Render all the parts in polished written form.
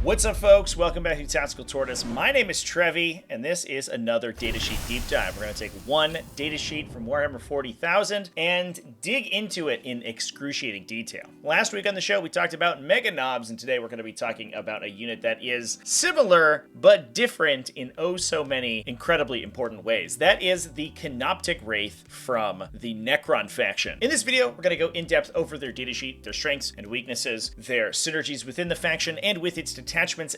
What's up, folks? Welcome back to TacticalTortoise. My name is Trevi, and this is another datasheet deep dive. We're going to take one datasheet from Warhammer 40,000 and dig into it in excruciating detail. Last week on the show, we talked about Mega Knobs, and today we're going to be talking about a unit that is similar but different in oh so many incredibly important ways. That is the Canoptic Wraith from the Necron faction. In this video, we're going to go in depth over their datasheet, their strengths and weaknesses, their synergies within the faction, and with its detachments,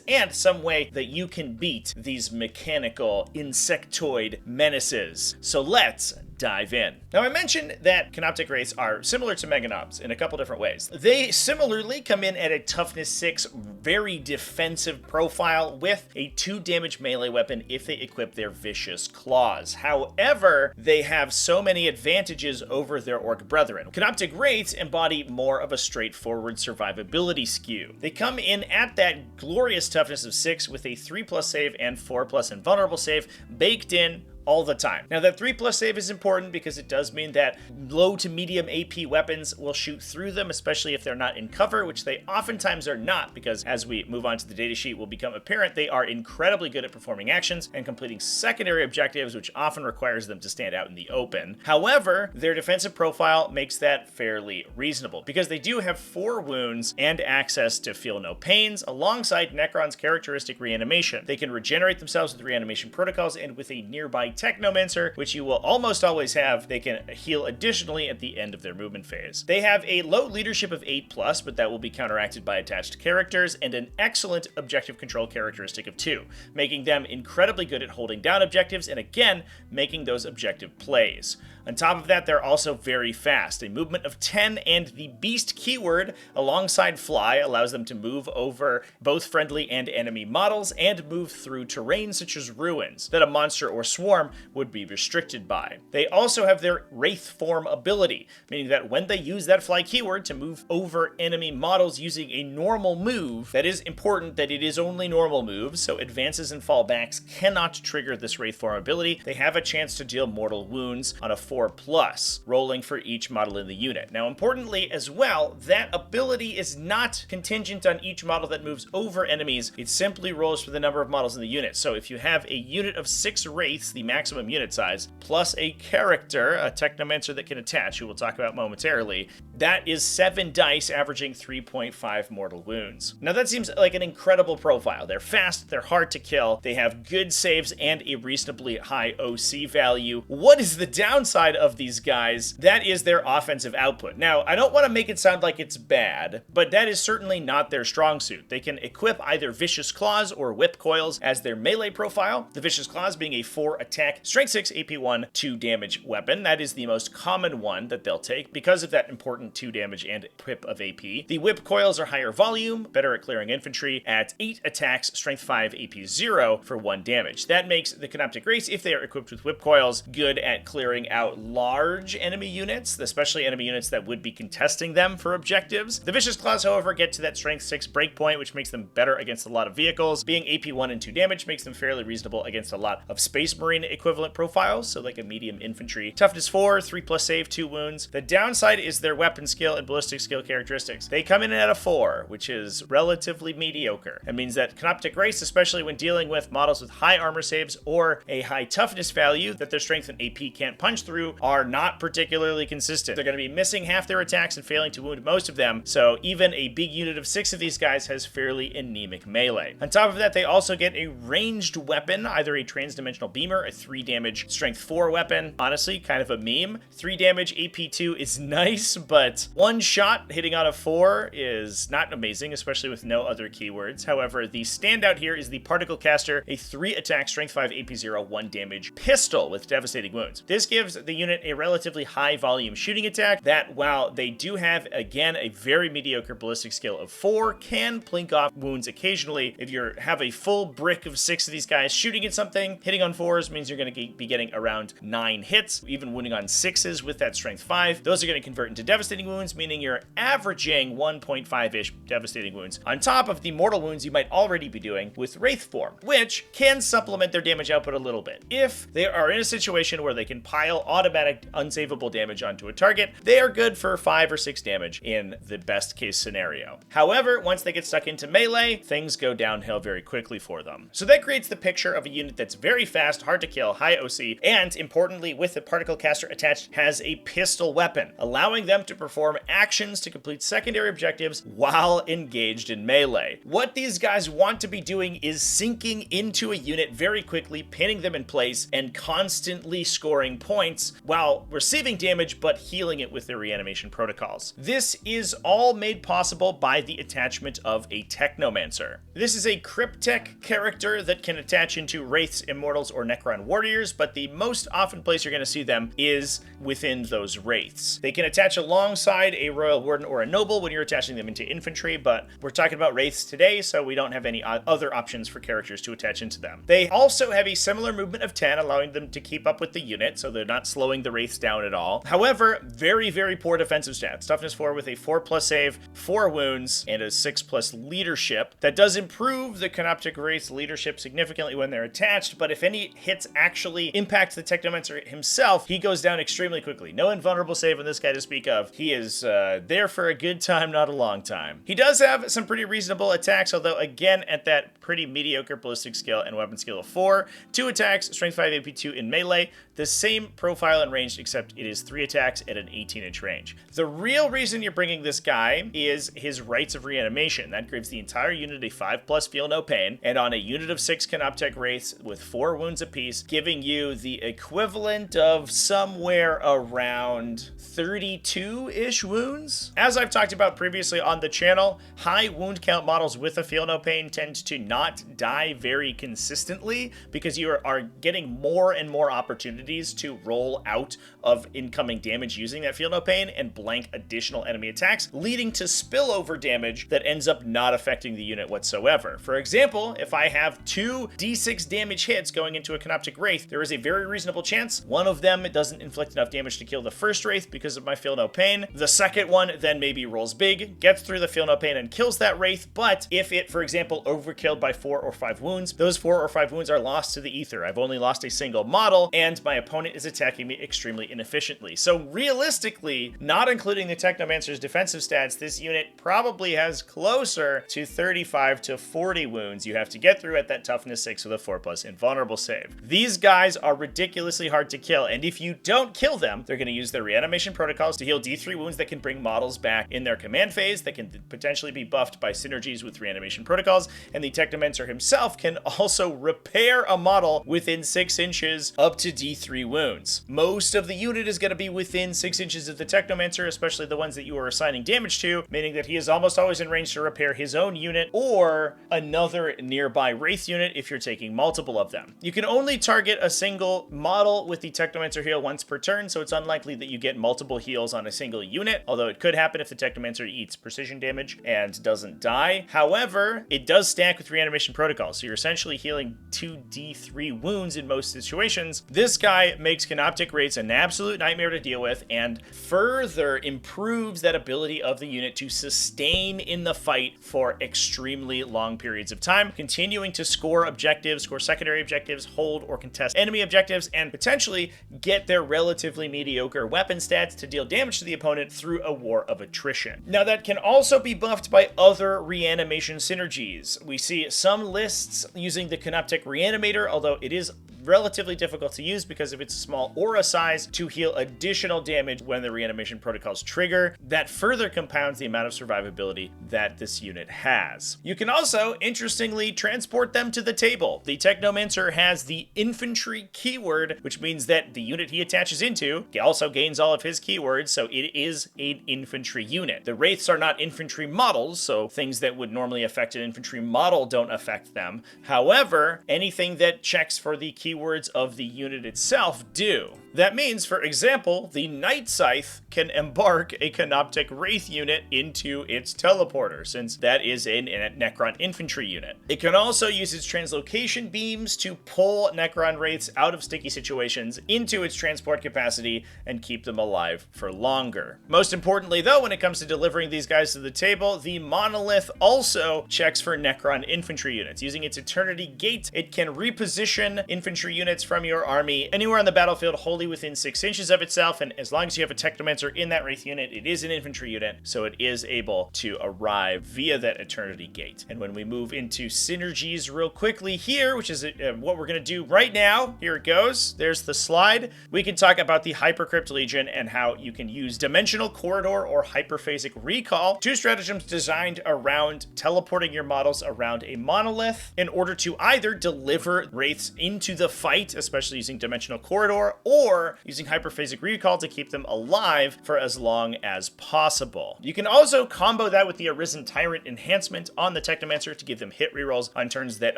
and some way that you can beat these mechanical insectoid menaces. So let's dive in. Now, I mentioned that Canoptic Wraiths are similar to Mega Knobs in a couple different ways. They similarly come in at a toughness 6, very defensive profile with a 2 damage melee weapon if they equip their Vicious Claws. However, they have so many advantages over their Orc brethren. Canoptic Wraiths embody more of a straightforward survivability skew. They come in at that glorious toughness of 6 with a 3+ save and 4+ invulnerable save baked in all the time. Now, that 3+ save is important because it does mean that low to medium AP weapons will shoot through them, especially if they're not in cover, which they oftentimes are not, because as we move on to the datasheet will become apparent, they are incredibly good at performing actions and completing secondary objectives, which often requires them to stand out in the open. However, their defensive profile makes that fairly reasonable, because they do have 4 wounds and access to Feel No Pains, alongside Necron's characteristic reanimation. They can regenerate themselves with reanimation protocols, and with a nearby Technomancer, which you will almost always have, they can heal additionally at the end of their movement phase. They have a low leadership of 8+, but that will be counteracted by attached characters, and an excellent objective control characteristic of 2, making them incredibly good at holding down objectives, and again, making those objective plays. On top of that, they're also very fast. A movement of 10 and the Beast keyword alongside Fly allows them to move over both friendly and enemy models and move through terrain such as ruins that a monster or swarm would be restricted by. They also have their Wraith form ability, meaning that when they use that Fly keyword to move over enemy models using a normal move, that is important that it is only normal moves, so advances and fallbacks cannot trigger this Wraith form ability. They have a chance to deal mortal wounds on a 4+, rolling for each model in the unit. Now, importantly as well, that ability is not contingent on each model that moves over enemies. It simply rolls for the number of models in the unit. So if you have a unit of 6 Wraiths, the maximum unit size, plus a character, a Technomancer that can attach, who we'll talk about momentarily, that is 7 dice, averaging 3.5 mortal wounds. Now, that seems like an incredible profile. They're fast, they're hard to kill, they have good saves and a reasonably high OC value. What is the downside of these guys? That is their offensive output. Now, I don't want to make it sound like it's bad, but that is certainly not their strong suit. They can equip either Vicious Claws or Whip Coils as their melee profile, the Vicious Claws being a 4 attack, strength 6, AP 1, 2 damage weapon. That is the most common one that they'll take because of that important 2 damage and pip of AP. The Whip Coils are higher volume, better at clearing infantry, at 8 attacks, strength 5, AP 0 for 1 damage. That makes the Canoptic Wraiths, if they are equipped with Whip Coils, good at clearing out large enemy units, especially enemy units that would be contesting them for objectives. The Vicious Claws, however, get to that strength 6 breakpoint, which makes them better against a lot of vehicles. Being AP 1 and 2 damage makes them fairly reasonable against a lot of Space Marine equivalent profiles, so like a medium infantry. Toughness 4, 3+ save, 2 wounds. The downside is their weapon skill and ballistic skill characteristics. They come in at a 4, which is relatively mediocre. That means that Canoptic Wraiths, especially when dealing with models with high armor saves or a high toughness value that their strength and AP can't punch through, are not particularly consistent. They're going to be missing half their attacks and failing to wound most of them, so even a big unit of 6 of these guys has fairly anemic melee. On top of that, they also get a ranged weapon, either a transdimensional beamer, a 3 damage strength 4 weapon. Honestly, kind of a meme. 3 damage AP 2 is nice, but 1 shot hitting on a 4 is not amazing, especially with no other keywords. However, the standout here is the Particle Caster, a 3 attack, strength 5, AP 0, 1 damage pistol with devastating wounds. This gives the unit a relatively high volume shooting attack that, while they do have, again, a very mediocre ballistic skill of 4, can plink off wounds occasionally. If you have a full brick of 6 of these guys shooting at something, hitting on 4s means means you're going to be getting around 9 hits, even wounding on 6s with that strength 5. Those are going to convert into devastating wounds, meaning you're averaging 1.5-ish devastating wounds on top of the mortal wounds you might already be doing with Wraith form, which can supplement their damage output a little bit. If they are in a situation where they can pile automatic unsavable damage onto a target, they are good for 5 or 6 damage in the best case scenario. However, once they get stuck into melee, things go downhill very quickly for them. So that creates the picture of a unit that's very fast, hard to kill, high OC, and importantly, with the particle caster attached, has a pistol weapon, allowing them to perform actions to complete secondary objectives while engaged in melee. What these guys want to be doing is sinking into a unit very quickly, pinning them in place, and constantly scoring points while receiving damage but healing it with their reanimation protocols. This is all made possible by the attachment of a Technomancer. This is a Cryptech character that can attach into Wraiths, Immortals, or Necron Warriors, but the most often place you're going to see them is within those Wraiths. They can attach alongside a Royal Warden or a Noble when you're attaching them into infantry, but we're talking about Wraiths today, so we don't have any other options for characters to attach into them. They also have a similar movement of 10, allowing them to keep up with the unit, so they're not slowing the Wraiths down at all. However, very, very poor defensive stats. Toughness 4 with a 4+ save, 4 wounds, and a 6+ leadership. That does improve the Canoptic Wraith's leadership significantly when they're attached, but if any hits actually impact the Technomancer himself, he goes down extremely quickly. No invulnerable save on this guy to speak of. He is there for a good time, not a long time. He does have some pretty reasonable attacks, although again at that pretty mediocre ballistic skill and weapon skill of 4. 2 attacks, strength 5, AP 2 in melee. The same profile and range, except it is 3 attacks at an 18-inch range. The real reason you're bringing this guy is his Rites of Reanimation. That gives the entire unit a 5+ feel no pain, and on a unit of 6 Canoptech Wraiths with 4 wounds apiece, giving you the equivalent of somewhere around 32-ish wounds. As I've talked about previously on the channel, high wound count models with a feel no pain tend to not die very consistently because you are getting more and more opportunities to roll out of incoming damage using that feel no pain and blank additional enemy attacks, leading to spillover damage that ends up not affecting the unit whatsoever. For example, if I have 2 d6 damage hits going into a Canoptic Wraith, there is a very reasonable chance one of them doesn't inflict enough damage to kill the first Wraith because of my feel no pain. The second one then maybe rolls big, gets through the feel no pain and kills that Wraith, but if it, for example, overkilled by 4 or 5 wounds, those 4 or 5 wounds are lost to the ether. I've only lost a single model, and my opponent is attacking me extremely inefficiently. So realistically, not including the Technomancer's defensive stats, this unit probably has closer to 35 to 40 wounds you have to get through at that toughness 6 with a 4+ invulnerable save. These guys are ridiculously hard to kill, and if you don't kill them, they're going to use their reanimation protocols to heal D3 wounds that can bring models back in their command phase that can potentially be buffed by synergies with reanimation protocols, and the Technomancer himself can also repair a model within 6 inches up to D3 wounds. Most of the unit is going to be within 6 inches of the Technomancer, especially the ones that you are assigning damage to, meaning that he is almost always in range to repair his own unit or another nearby Wraith unit if you're taking multiple of them. You can only target a single model with the Technomancer heal once per turn, so it's unlikely that you get multiple heals on a single unit, although it could happen if the Technomancer eats precision damage and doesn't die. However, it does stack with reanimation protocol, so you're essentially healing 2d3 wounds in most situations. This guy makes Canoptic Wraiths an absolute nightmare to deal with and further improves that ability of the unit to sustain in the fight for extremely long periods of time, continuing to score objectives, score secondary objectives, hold or contest enemy objectives, and potentially get their relatively mediocre weapon stats to deal damage to the opponent through a war of attrition. Now that can also be buffed by other reanimation synergies. We see some lists using the Canoptic Reanimator, although it is relatively difficult to use because of its small aura size to heal additional damage when the reanimation protocols trigger. That further compounds the amount of survivability that this unit has. You can also, interestingly, transport them to the table. The Technomancer has the infantry keyword, which means that the unit he attaches into also gains all of his keywords, so it is an infantry unit. The Wraiths are not infantry models, so things that would normally affect an infantry model don't affect them. However, anything that checks for the keyword keywords of the unit itself do. That means, for example, the Night Scythe can embark a Canoptek Wraith unit into its teleporter, since that is a Necron infantry unit. It can also use its translocation beams to pull Necron Wraiths out of sticky situations into its transport capacity and keep them alive for longer. Most importantly, though, when it comes to delivering these guys to the table, the Monolith also checks for Necron infantry units. Using its Eternity Gate, it can reposition infantry units from your army anywhere on the battlefield wholly within 6 inches of itself, and as long as you have a Technomancer in that Wraith unit, it is an infantry unit, so it is able to arrive via that Eternity Gate. And when we move into synergies real quickly here, which is what we're going to do right now, here it goes, there's the slide, we can talk about the Hypercrypt Legion and how you can use Dimensional Corridor or Hyperphasic Recall, two stratagems designed around teleporting your models around a monolith in order to either deliver Wraiths into the fight, especially using Dimensional Corridor, or using Hyperphasic Recall to keep them alive for as long as possible. You can also combo that with the Arisen Tyrant enhancement on the Technomancer to give them hit rerolls on turns that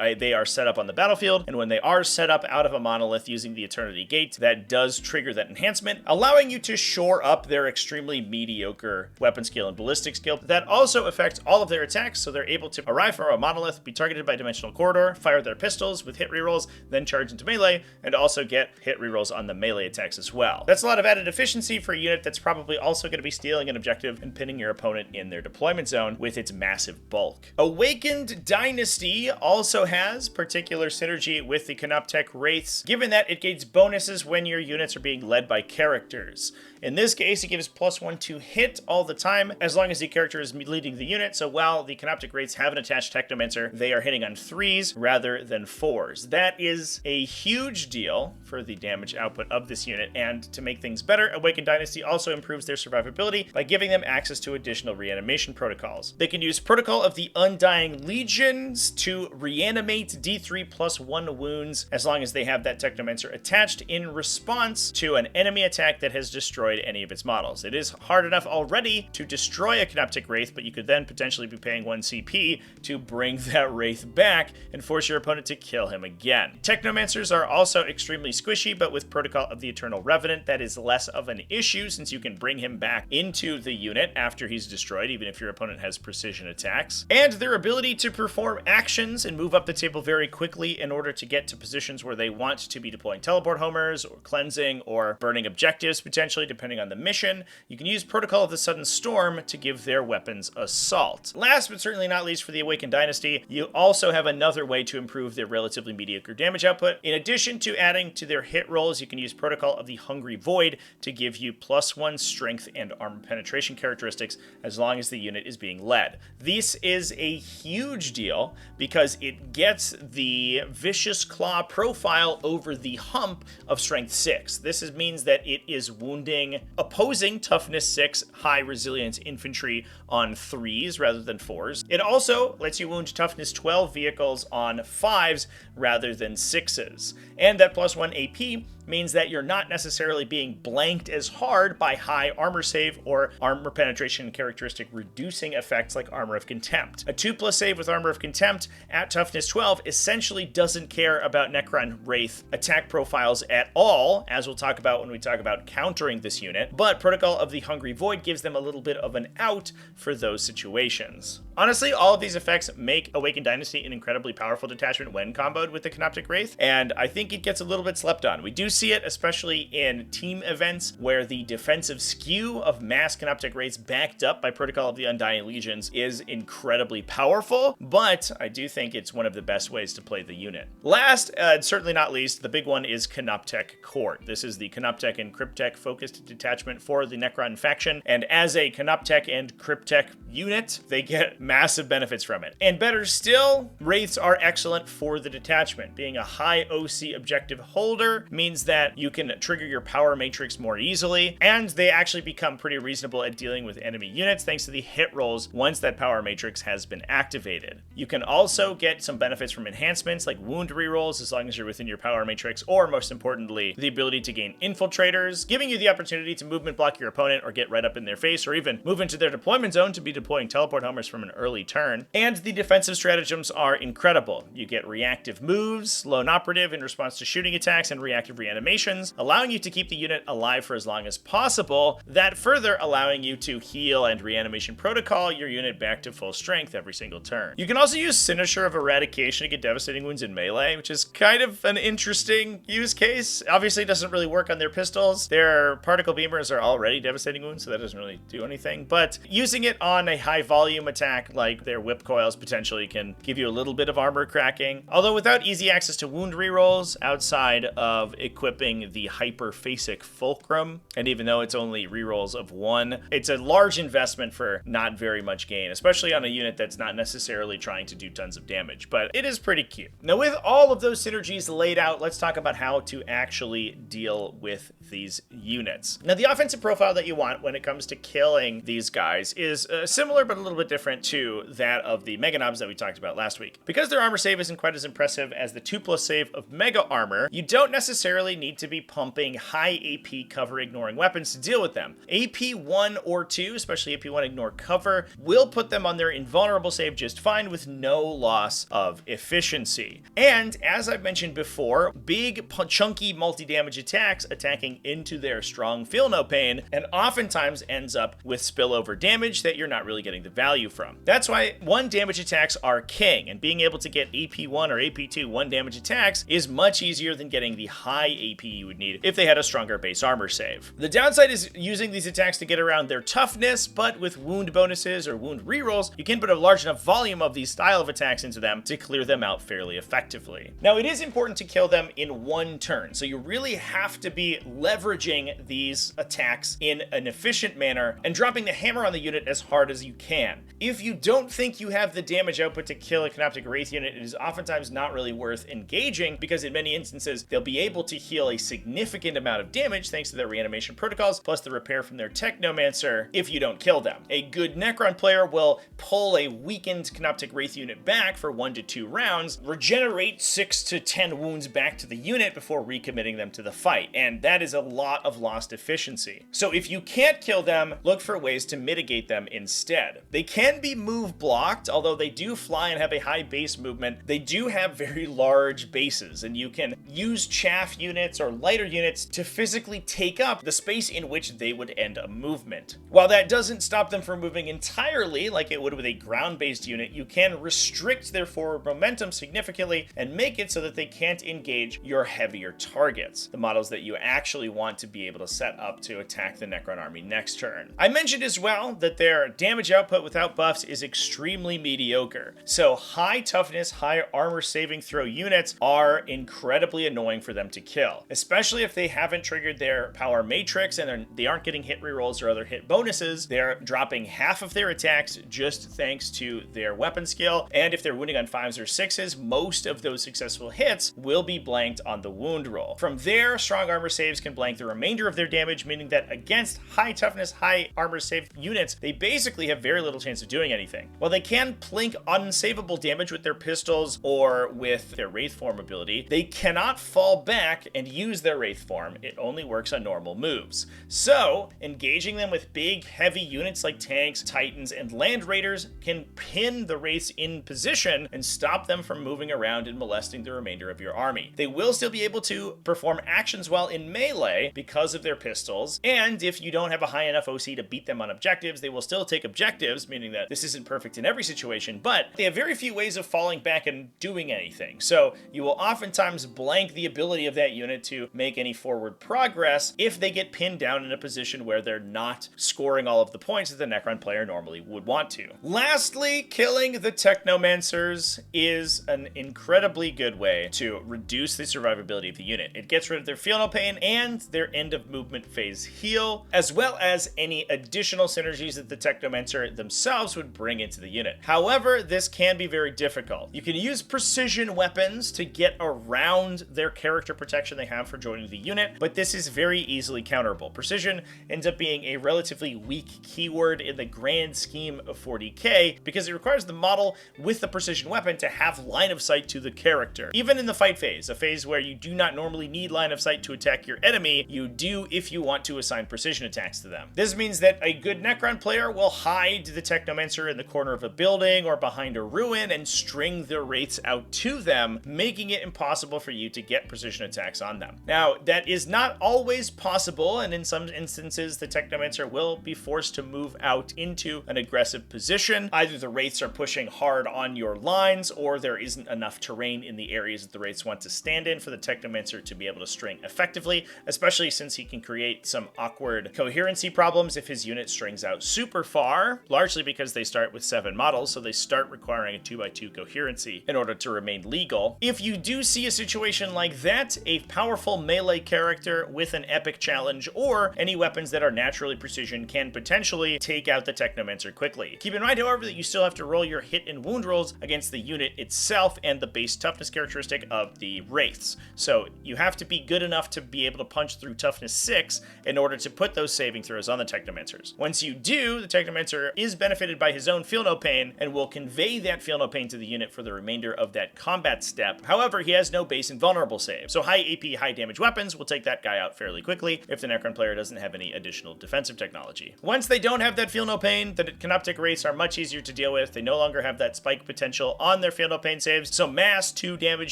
they are set up on the battlefield, and when they are set up out of a monolith using the Eternity Gate, that does trigger that enhancement, allowing you to shore up their extremely mediocre weapon skill and ballistic skill. That also affects all of their attacks, so they're able to arrive from a monolith, be targeted by Dimensional Corridor, fire their pistols with hit rerolls, then charge into melee, and also get hit rerolls on the melee attacks as well. That's a lot of added efficiency for a unit that's probably also going to be stealing an objective and pinning your opponent in their deployment zone with its massive bulk. Awakened Dynasty also has particular synergy with the Canoptek Wraiths, given that it gains bonuses when your units are being led by characters. In this case, it gives +1 to hit all the time, as long as the character is leading the unit, so while the Canoptek Wraiths have an attached Technomancer, they are hitting on 3s rather than 4s. That is a huge deal for the damage output of this unit, and to make things better, Awakened Dynasty also improves their survivability by giving them access to additional reanimation protocols. They can use Protocol of the Undying Legions to reanimate D3+1 wounds, as long as they have that Technomancer attached in response to an enemy attack that has destroyed any of its models. It is hard enough already to destroy a Canoptek Wraith, but you could then potentially be paying 1 CP to bring that Wraith back and force your opponent to kill him again. Technomancers are also extremely squishy, but with Protocol of the Eternal Revenant, that is less of an issue since you can bring him back into the unit after he's destroyed, even if your opponent has precision attacks. And their ability to perform actions and move up the table very quickly in order to get to positions where they want to be deploying teleport homers or cleansing or burning objectives potentially, depending on the mission. You can use Protocol of the Sudden Storm to give their weapons assault. Last but certainly not least for the Awakened Dynasty, you also have another way to improve their relatively mediocre damage output. In addition to adding to their hit rolls, you can use Protocol of the Hungry Void to give you +1 strength and armor penetration characteristics as long as the unit is being led. This is a huge deal because it gets the Vicious Claw profile over the hump of Strength 6. This means that it is wounding opposing Toughness 6 high resilience infantry on 3s rather than 4s. It also lets you wound Toughness 12 vehicles on 5s rather than 6s. And that +1 AP means that you're not necessarily being blanked as hard by high armor save or armor penetration characteristic reducing effects like Armor of Contempt. A 2+ save with Armor of Contempt at Toughness 12 essentially doesn't care about Necron Wraith attack profiles at all, as we'll talk about when we talk about countering this unit, but Protocol of the Hungry Void gives them a little bit of an out for those situations. Honestly, all of these effects make Awakened Dynasty an incredibly powerful detachment when comboed with the Canoptek Wraith, and I think it gets a little bit slept on. We do see it especially in team events where the defensive skew of mass Canoptek Wraiths backed up by Protocol of the Undying Legions is incredibly powerful, but I do think it's one of the best ways to play the unit. Last, and certainly not least, the big one is Canoptek Court. This is the Canoptek and Cryptek focused detachment for the Necron faction, and as a Canoptek and Cryptek unit, they get massive benefits from it. And better still, Wraiths are excellent for the detachment. Being a high OC objective holder means that you can trigger your power matrix more easily, and they actually become pretty reasonable at dealing with enemy units thanks to the hit rolls once that power matrix has been activated. You can also get some benefits from enhancements like wound rerolls as long as you're within your power matrix, or most importantly, the ability to gain infiltrators, giving you the opportunity to movement block your opponent or get right up in their face, or even move into their deployment zone to be deploying teleport homers from an early turn. And the defensive stratagems are incredible. You get reactive moves, lone operative in response to shooting attacks, and reactive reanimations, allowing you to keep the unit alive for as long as possible, that further allowing you to heal and reanimation protocol your unit back to full strength every single turn. You can also use Cynosure of Eradication to get devastating wounds in melee, which is kind of an interesting use case. Obviously, it doesn't really work on their pistols. Their particle beamers are already devastating wounds, so that doesn't really do anything. But using it on a high volume attack like their whip coils potentially can give you a little bit of armor cracking. Although without easy access to wound rerolls outside of equipping the Hyperphasic Fulcrum, and even though it's only rerolls of 1, it's a large investment for not very much gain, especially on a unit that's not necessarily trying to do tons of damage, but it is pretty cute. Now, with all of those synergies laid out, let's talk about how to actually deal with these units. Now, the offensive profile that you want when it comes to killing these guys is similar but a little bit different to that of the Mega Knobs that we talked about last week. Because their armor save isn't quite as impressive as the 2+ save of Mega Armor, you don't necessarily need to be pumping high AP cover ignoring weapons to deal with them. AP 1 or 2, especially AP 1 ignore cover, will put them on their invulnerable save just fine with no loss of efficiency. And as I've mentioned before, big chunky multi-damage attacks attacking into their strong feel no pain, and oftentimes ends up with spillover damage that you're not really getting the value from. That's why 1 damage attacks are king, and being able to get AP 1 or AP 2 1 damage attacks is much easier than getting the high AP you would need if they had a stronger base armor save. The downside is using these attacks to get around their toughness, but with wound bonuses or wound rerolls, you can put a large enough volume of these style of attacks into them to clear them out fairly effectively. Now, it is important to kill them in 1 turn, so you really have to be leveraging these attacks in an efficient manner and dropping the hammer on the unit as hard as you can. If you don't think you have the damage output to kill a Canoptic Wraith unit, it is oftentimes not really worth engaging, because in many instances, they'll be able to heal a significant amount of damage thanks to their reanimation protocols, plus the repair from their Technomancer if you don't kill them. A good Necron player will pull a weakened Canoptic Wraith unit back for 1 to 2 rounds, regenerate 6 to 10 wounds back to the unit before recommitting them to the fight, and that is a lot of lost efficiency. So if you can't kill them, look for ways to mitigate them instead. They can be move blocked, although they do fly and have a high base movement. They do have very large bases, and you can use chaff units or lighter units to physically take up the space in which they would end a movement. While that doesn't stop them from moving entirely like it would with a ground-based unit, you can restrict their forward momentum significantly and make it so that they can't engage your heavier targets, the models that you actually want to be able to set up to attack the Necron army next turn. I mentioned as well that their damage output without buffs is extremely mediocre, so high toughness, high armor saving throw units are incredibly annoying for them to kill, especially if they haven't triggered their power matrix and they aren't getting hit rerolls or other hit bonuses. They're dropping half of their attacks just thanks to their weapon skill, and if they're wounding on 5s or 6s, most of those successful hits will be blanked on the wound roll. From there, strong armor saves can blank the remainder of their damage, meaning that against high toughness, high armor save units, they basically have very little chance of doing anything. While they can plink unsavable damage with their pistols or with their Wraith form ability, they cannot fall back and use their Wraith form. It only works on normal moves. So, engaging them with big, heavy units like tanks, titans, and land raiders can pin the Wraiths in position and stop them from moving around and molesting the remainder of your army. They will still be able to perform actions while in melee because of their pistols, and if you don't have a high enough OC to beat them on objectives, they will still take objectives, meaning that this isn't perfect in every situation, but they have very few ways of falling back and doing anything. So you will oftentimes blank the ability of that unit to make any forward progress if they get pinned down in a position where they're not scoring all of the points that the Necron player normally would want to. Lastly, killing the Technomancers is an incredibly good way to reduce the survivability of the unit. It gets rid of their feel no pain and their end of movement phase heal, as well as any additional synergies that the Technomancer themselves would bring into the unit. However, this can be very difficult. You can use precision weapons to get around their character protection they have for joining the unit, but this is very easily counterable. Precision ends up being a relatively weak keyword in the grand scheme of 40k because it requires the model with the precision weapon to have line of sight to the character. Even in the fight phase, a phase where you do not normally need line of sight to attack your enemy, you do if you want to assign precision attacks to them. This means that a good Necron player will hide the Technomancer in the corner of a building or behind a ruin and string the Wraiths out to them, making it impossible for you to get precision attacks on them. Now, that is not always possible, and in some instances, the Technomancer will be forced to move out into an aggressive position. Either the Wraiths are pushing hard on your lines, or there isn't enough terrain in the areas that the Wraiths want to stand in for the Technomancer to be able to string effectively, especially since he can create some awkward coherency problems if his unit strings out super far, largely because they start with 7 models, so they start requiring a 2x2 coherency in order to remain legal. If you do see a situation like that, a powerful melee character with an epic challenge or any weapons that are naturally precision can potentially take out the Technomancer quickly. Keep in mind, however, that you still have to roll your hit and wound rolls against the unit itself and the base toughness characteristic of the Wraiths. So you have to be good enough to be able to punch through toughness 6 in order to put those saving throws on the Technomancers. Once you do, the Technomancer is benefited by his own Feel No Pain and will convey that Feel No Pain to the unit for the remainder of that combat step. However, he has no base invulnerable save, so high AP, high damage weapons will take that guy out fairly quickly if the Necron player doesn't have any additional defensive technology. Once they don't have that Feel No Pain, the Canoptic Wraiths are much easier to deal with. They no longer have that spike potential on their Feel No Pain saves, so mass 2 damage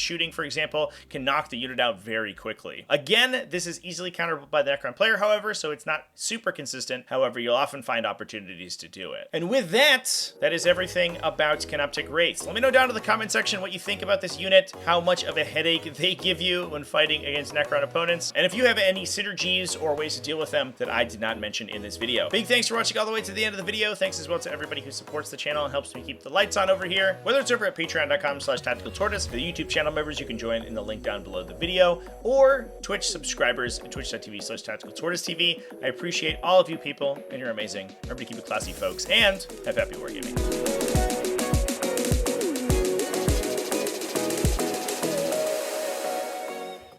shooting, for example, can knock the unit out very quickly. Again, this is easily counterable by the Necron player, however, so it's not super consistent. However, you'll often find opportunities to do it. And with that, that is everything about Canoptic Wraiths. Let me know down in the comment section what you think about this unit, how much of a headache they give you when fighting against Necron opponents, and if you have any synergies or ways to deal with them that I did not mention in this video. Big thanks for watching all the way to the end of the video. Thanks as well to everybody who supports the channel and helps me keep the lights on over here, whether it's over at patreon.com/TacticalTortoise. For the YouTube channel members, you can join in the link down below the video, or Twitch subscribers at twitch.tv/TacticalTortoiseTV. I appreciate all of you people, and you're amazing. Remember to keep it classy, folks, and have happy wargaming.